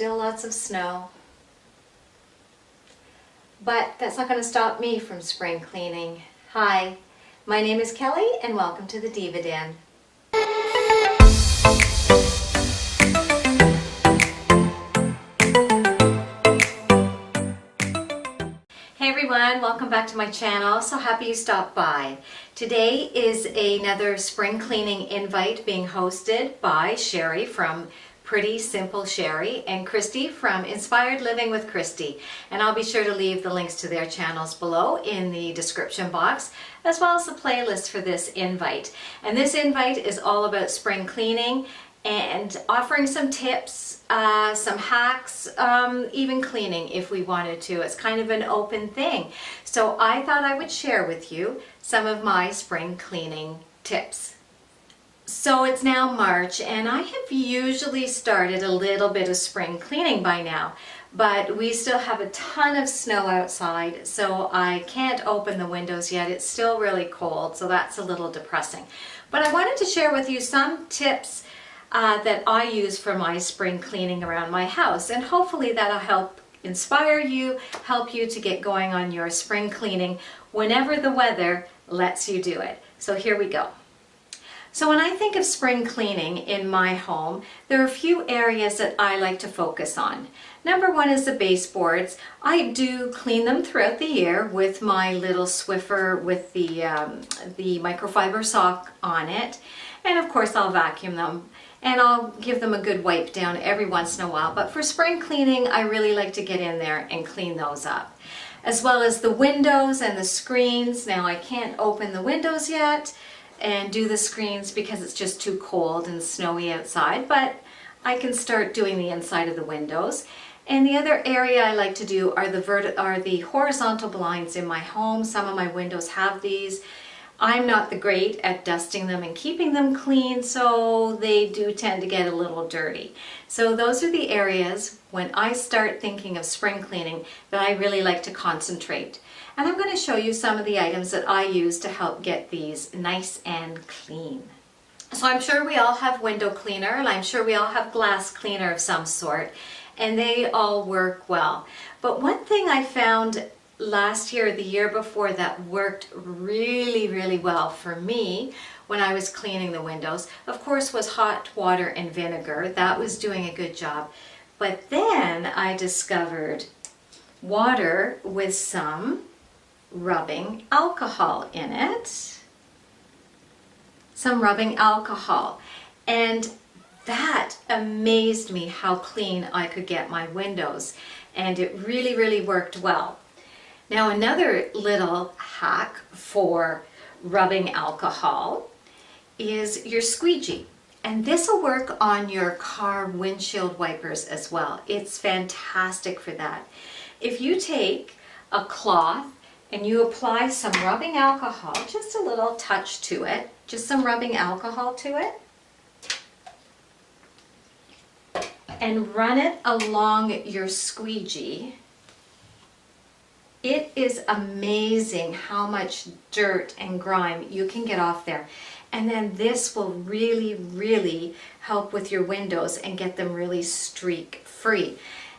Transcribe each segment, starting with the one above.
still lots of snow. But that's not going to stop me from spring cleaning. Hi, my name is Kelly and welcome to the Diva Den. Hey everyone, welcome back to my channel. So happy you stopped by. Today is another spring cleaning invite being hosted by Sherry from Pretty Simple Sherry and Kristi from Inspired Living with Kristi. And I'll be sure to leave the links to their channels below in the description box, as well as the playlist for this invite. And this invite is all about spring cleaning and offering some tips, some hacks, even cleaning if we wanted to. It's kind of an open thing. So I thought I would share with you some of my spring cleaning tips. So it's now March and I have usually started a little bit of spring cleaning by now, but we still have a ton of snow outside, so I can't open the windows yet. It's still really cold, so that's a little depressing. But I wanted to share with you some tips that I use for my spring cleaning around my house, and hopefully that'll help inspire you, help you to get going on your spring cleaning whenever the weather lets you do it. So here we go. So when I think of spring cleaning in my home, there are a few areas that I like to focus on. Number one is the baseboards. I do clean them throughout the year with my little Swiffer with the microfiber sock on it. And of course I'll vacuum them and I'll give them a good wipe down every once in a while. But for spring cleaning, I really like to get in there and clean those up. As well as the windows and the screens. Now I can't open the windows yet and do the screens because it's just too cold and snowy outside, but I can start doing the inside of the windows. And the other area I like to do are the horizontal blinds in my home. Some of my windows have these. I'm not the great at dusting them and keeping them clean, so they do tend to get a little dirty. So those are the areas when I start thinking of spring cleaning that I really like to concentrate. And I'm going to show you some of the items that I use to help get these nice and clean. So I'm sure we all have window cleaner, and I'm sure we all have glass cleaner of some sort, and they all work well. But one thing I found last year or the year before that worked really well for me when I was cleaning the windows, of course, was hot water and vinegar. That was doing a good job. But then I discovered water with some rubbing alcohol in it. Some rubbing alcohol. And that amazed me how clean I could get my windows. And it really worked well. Now another little hack for rubbing alcohol is your squeegee. And this will work on your car windshield wipers as well. It's fantastic for that. If you take a cloth and you apply some rubbing alcohol, just a little touch to it, just some rubbing alcohol to it, and run it along your squeegee, it is amazing how much dirt and grime you can get off there. And then this will really help with your windows and get them really streak free.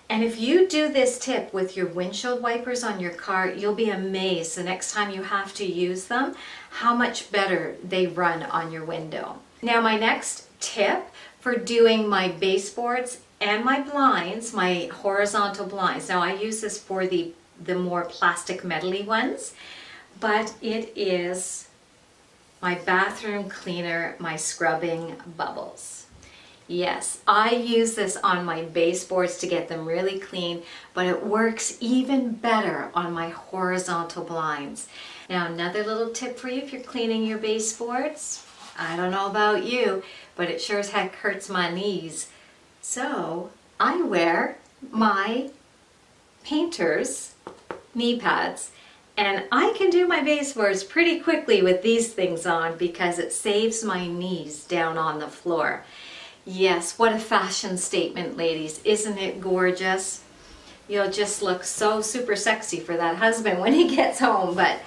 And if you do this tip with your windshield wipers on your car, you'll be amazed the next time you have to use them, how much better they run on your window. Now my next tip for doing my baseboards and my blinds, my horizontal blinds. Now I use this for the more plastic metally ones, but it is my bathroom cleaner, my scrubbing bubbles. Yes, I use this on my baseboards to get them really clean, but it works even better on my horizontal blinds. Now another little tip for you if you're cleaning your baseboards. I don't know about you, but it sure as heck hurts my knees. So I wear my painter's knee pads, and I can do my baseboards pretty quickly with these things on because it saves my knees down on the floor. Yes, what a fashion statement, ladies. Isn't it gorgeous? You'll just look so super sexy for that husband when he gets home, but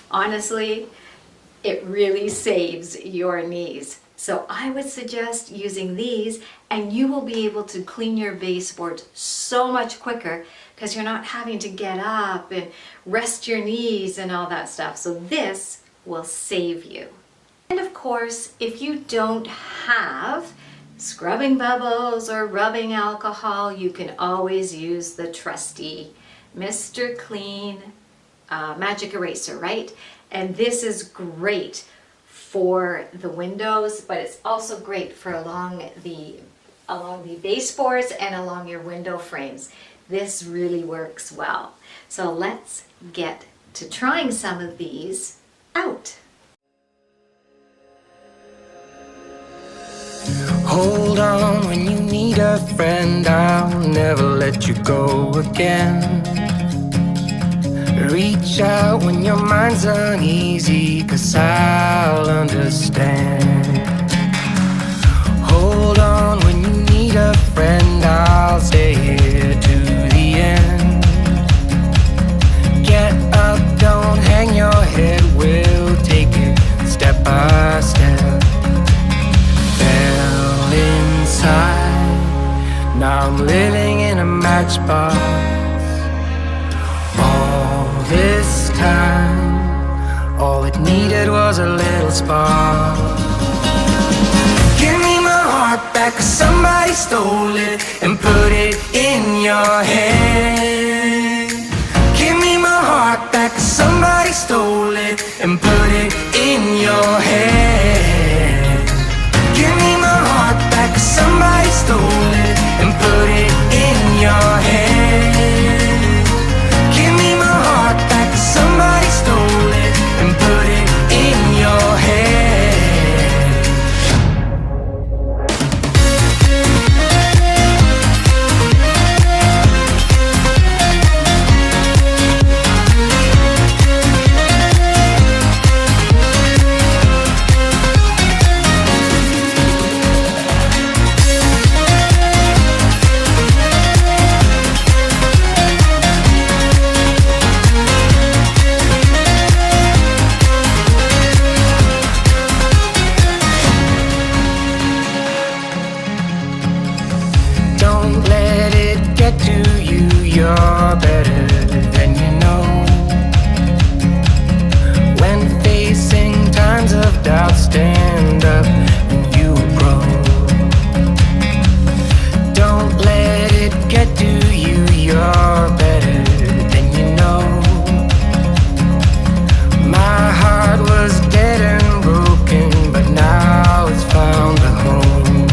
honestly, it really saves your knees. So I would suggest using these, and you will be able to clean your baseboards so much quicker because you're not having to get up and rest your knees and all that stuff. So this will save you. And of course, if you don't have scrubbing bubbles or rubbing alcohol, you can always use the trusty Mr. Clean magic eraser, right? And this is great for the windows, but it's also great for along the baseboards and along your window frames. This really works well. So let's get to trying some of these out. Hold on when you need a friend, I'll never let you go again. Reach out when your mind's uneasy, 'cause I'll understand. Hold on when you need a friend, I'll stay here to the end. Get up, don't hang your head, we'll take it step by step. Fell inside, now I'm living in a matchbox. This time, all it needed was a little spark. Give me my heart back, 'cause somebody stole it and put it in your hand. Give me my heart back, 'cause somebody stole it and put it in your hand. Give me my heart back, 'cause somebody stole it and put it in your hand. Give me my heart back, somebody stole it and put it in your head. Don't let it get to you, you're better than you know. When facing times of doubt, stand up and you grow. Don't let it get to you, you're better than you know. My heart was dead and broken, but now it's found a home.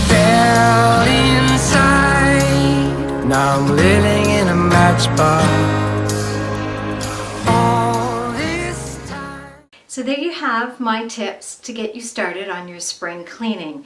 Fell inside, now I'm living in a matchbox. All this time. So there you have my tips to get you started on your spring cleaning.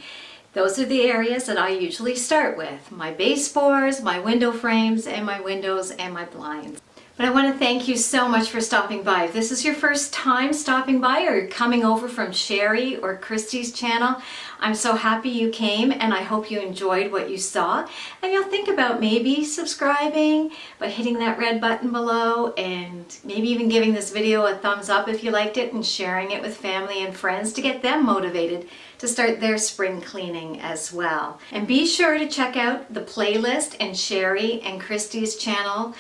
Those are the areas that I usually start with: my baseboards, my window frames, and my windows and my blinds. But I want to thank you so much for stopping by. If this is your first time stopping by, or you're coming over from Sherry or Kristi's channel, I'm so happy you came, and I hope you enjoyed what you saw. And you'll think about maybe subscribing by hitting that red button below, and maybe even giving this video a thumbs up if you liked it, and sharing it with family and friends to get them motivated to start their spring cleaning as well. And be sure to check out the playlist and Sherry and Kristi's channel.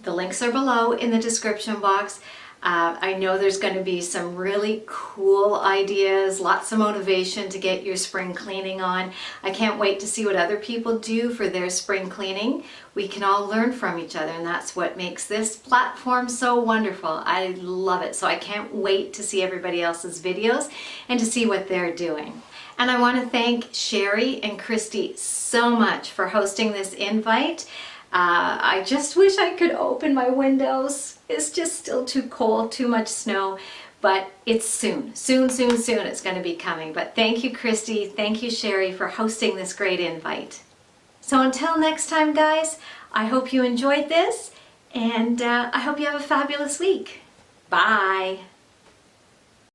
The links are below in the description box. I know there's going to be some really cool ideas, lots of motivation to get your spring cleaning on. I can't wait to see what other people do for their spring cleaning. We can all learn from each other, and that's what makes this platform so wonderful. I love it, so I can't wait to see everybody else's videos and to see what they're doing. And I want to thank Sherry and Kristi so much for hosting this invite. I just wish I could open my windows. It's just still too cold, too much snow, but it's soon it's going to be coming. But thank you, Kristi, thank you, Sherry, for hosting this great invite. So until next time, guys, I hope you enjoyed this, and I hope you have a fabulous week. Bye.